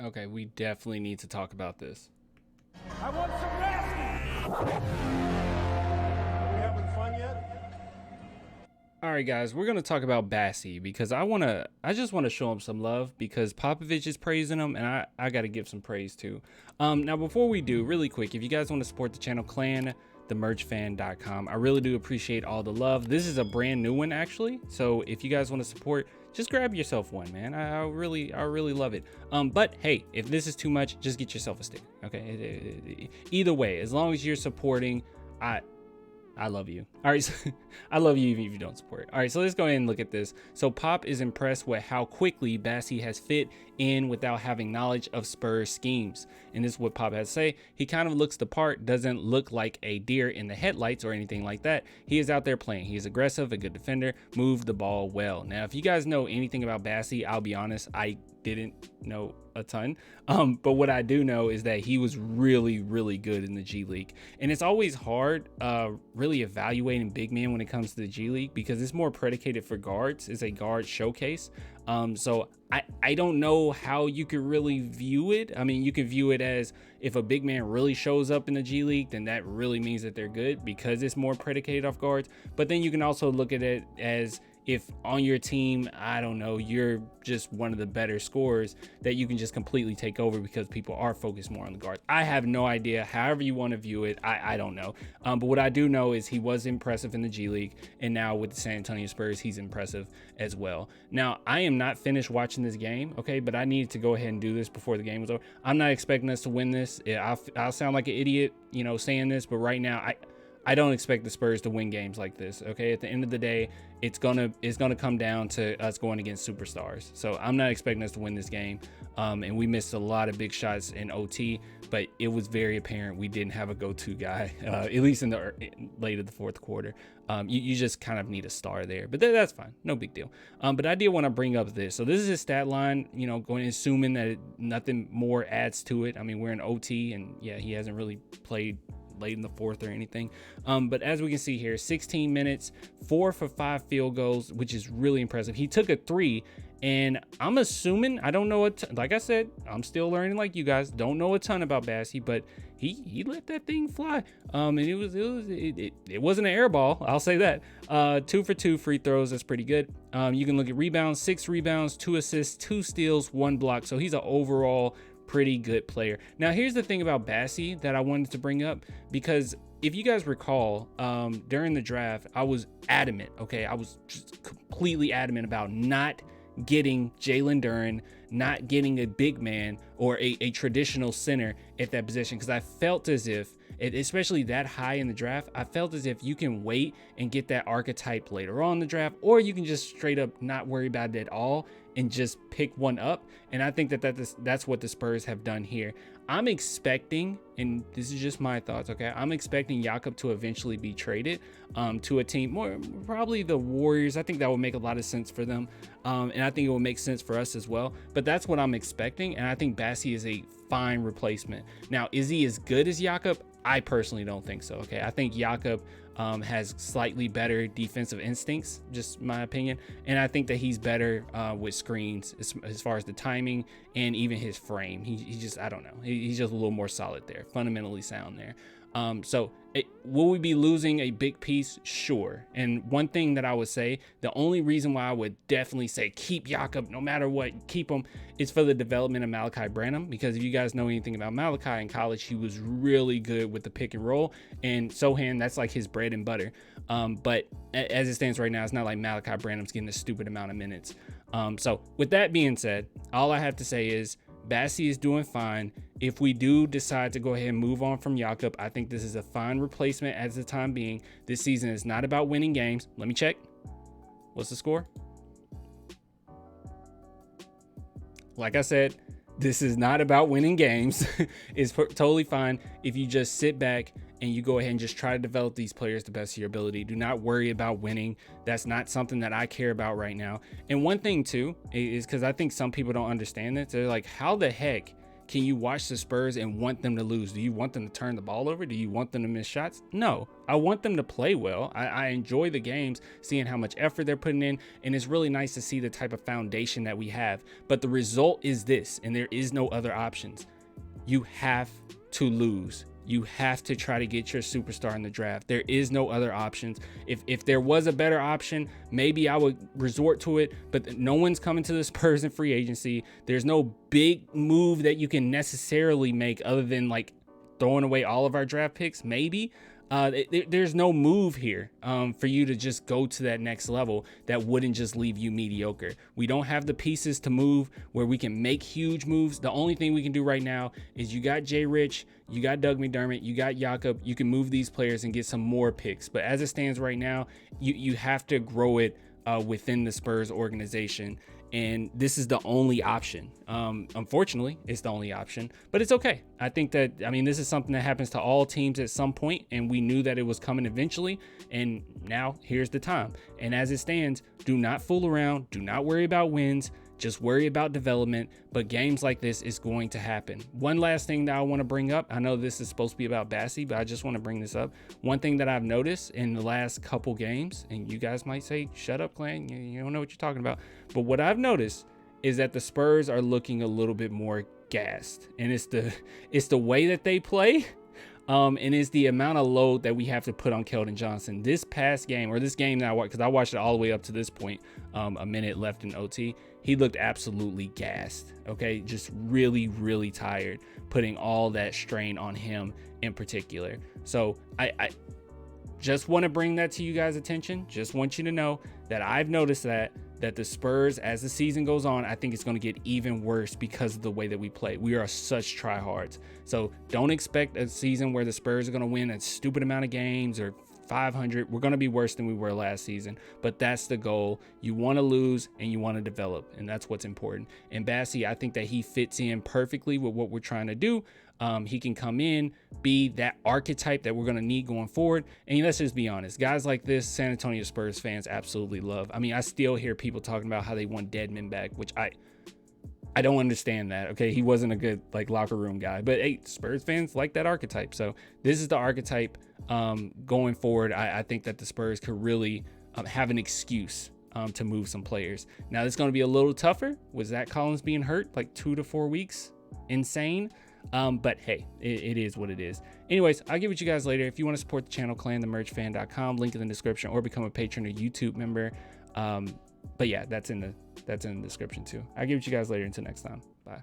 Okay, we definitely need to talk about this. I want some nasty. Are we having fun yet? All right, guys, we're gonna talk about Bassey because I just want to show him some love because Popovich is praising him, and I got to give some praise too. Now before we do, really quick, if you guys want to support the channel, clanthemerchfan.com. I really do appreciate all the love. This is a brand new one actually, so if you guys want to support, just grab yourself one, man. I really love it. But hey, if this is too much, just get yourself a sticker. Okay, either way, as long as you're supporting, I love you. All right, so, I love you even if you don't support. All right, so let's go ahead and look at this. So Pop is impressed with how quickly Bassey has fit in without having knowledge of Spurs schemes. And this is what Pop has to say. He kind of looks the part, doesn't look like a deer in the headlights or anything like that. He is out there playing. He is aggressive, a good defender, moved the ball well. Now, if you guys know anything about Bassey, I'll be honest, I didn't know a ton, but what I do know is that he was really good in the G League, and it's always hard really evaluating big men when it comes to the G League because it's more predicated for guards. It's a guard showcase, so I don't know how you could really view it. I mean, you can view it as if a big man really shows up in the G League, then that really means that they're good because it's more predicated off guards. But then you can also look at it as if on your team, I don't know, you're just one of the better scorers, that you can just completely take over because people are focused more on the guards. I have no idea. However you want to view it, I don't know. But what I do know is he was impressive in the G League, and now with the San Antonio Spurs, he's impressive as well. Now, I am not finished watching this game, okay, but I needed to go ahead and do this before the game was over. I'm not expecting us to win this. I'll sound like an idiot, you know, saying this, but right now, I don't expect the Spurs to win games like this. Okay, at the end of the day, it's gonna come down to us going against superstars. So I'm not expecting us to win this game. And we missed a lot of big shots in OT, but it was very apparent we didn't have a go-to guy, at least in the late of the fourth quarter. You just kind of need a star there, but that's fine, no big deal. But I did want to bring up this. So this is his stat line. You know, going assuming that nothing more adds to it. I mean, we're in OT, and yeah, he hasn't really played late in the fourth or anything, but as we can see here, 16 minutes, 4 for 5 field goals, which is really impressive. He took a 3, and I'm assuming, I don't know, like I said, I'm still learning like you guys, don't know a ton about Bassey, but he let that thing fly, and it wasn't an air ball, I'll say that. 2 for 2 free throws, that's pretty good. You can look at rebounds, 6 rebounds, 2 assists, 2 steals, 1 block, so he's an overall pretty good player. Now, here's the thing about Bassey that I wanted to bring up, because if you guys recall, during the draft, I was adamant, okay? I was just completely adamant about not getting Jalen Duren, not getting a big man or a traditional center at that position, because I felt as if, especially that high in the draft, I felt as if you can wait and get that archetype later on in the draft, or you can just straight up not worry about it at all and just pick one up. And I think that's what the Spurs have done here. I'm expecting, and this is just my thoughts, okay? I'm expecting Jakob to eventually be traded to a team, more probably the Warriors. I think that would make a lot of sense for them, and I think it will make sense for us as well. But that's what I'm expecting, and I think Bassey is a fine replacement. Now, is he as good as Jakob? I personally don't think so, okay? I think Jakob has slightly better defensive instincts, just my opinion, and I think that he's better with screens as far as the timing and even his frame. He just, I don't know, he's just a little more solid there, fundamentally sound there. Will we be losing a big piece? Sure. And one thing that I would say, the only reason why I would definitely say keep Jakob no matter what, keep him, is for the development of Malachi Branham. Because if you guys know anything about Malachi in college, he was really good with the pick and roll, and Sohan, that's like his bread and butter. But as it stands right now, it's not like Malachi Branham's getting a stupid amount of minutes. So with that being said, all I have to say is Bassey is doing fine. If we do decide to go ahead and move on from Jakob, I think this is a fine replacement at the time being. This season is not about winning games. Let me check. What's the score? Like I said, this is not about winning games. It's totally fine if you just sit back and you go ahead and just try to develop these players to the best of your ability. Do not worry about winning. That's not something that I care about right now. And one thing too is, because I think some people don't understand this, they're like, how the heck can you watch the Spurs and want them to lose? Do you want them to turn the ball over? Do you want them to miss shots? No, I want them to play well. I enjoy the games, seeing how much effort they're putting in, and it's really nice to see the type of foundation that we have. But the result is this, and there is no other options. You have to lose. You have to try to get your superstar in the draft. There is no other options. If there was a better option, maybe I would resort to it, but no one's coming to the Spurs in free agency. There's no big move that you can necessarily make other than like throwing away all of our draft picks, maybe. There's no move here for you to just go to that next level that wouldn't just leave you mediocre. We don't have the pieces to move where we can make huge moves. The only thing we can do right now is you got Jay Rich, you got Doug McDermott, you got Jakob. You can move these players and get some more picks. But as it stands right now, you have to grow it within the Spurs organization. And this is the only option. Unfortunately, it's the only option, but it's okay. I think that, I mean, this is something that happens to all teams at some point, and we knew that it was coming eventually, and now here's the time. And as it stands, do not fool around. Do not worry about wins. Just worry about development, but games like this is going to happen. One last thing that I want to bring up. I know this is supposed to be about Bassey, but I just want to bring this up. One thing that I've noticed in the last couple games, and you guys might say, shut up, Clan, you don't know what you're talking about. But what I've noticed is that the Spurs are looking a little bit more gassed, and it's the way that they play. And it's the amount of load that we have to put on Keldon Johnson. This past game, or this game that I watched, because I watched it all the way up to this point, a minute left in OT, he looked absolutely gassed. Okay, just really, really tired, putting all that strain on him in particular. So I just want to bring that to you guys' attention. Just want you to know that I've noticed that the Spurs, as the season goes on, I think it's going to get even worse because of the way that we play. We are such tryhards. So don't expect a season where the Spurs are going to win a stupid amount of games or 500. We're going to be worse than we were last season, but that's the goal. You want to lose and you want to develop, and that's what's important. And Bassey, I think that he fits in perfectly with what we're trying to do. He can come in, be that archetype that we're going to need going forward. And let's just be honest, guys like this, San Antonio Spurs fans absolutely love. I mean, I still hear people talking about how they want Deadman back, which I don't understand that. Okay, he wasn't a good like locker room guy, but hey, Spurs fans like that archetype. So this is the archetype going forward. I think that the Spurs could really have an excuse to move some players. Now it's going to be a little tougher with Zach Collins being hurt like 2 to 4 weeks. Insane. But hey, it is what it is. Anyways, I'll get with you guys later. If you want to support the channel, clanthemerchfan.com, link in the description, or become a patron or YouTube member. But yeah, that's in the description too. I'll get with you guys later. Until next time. Bye.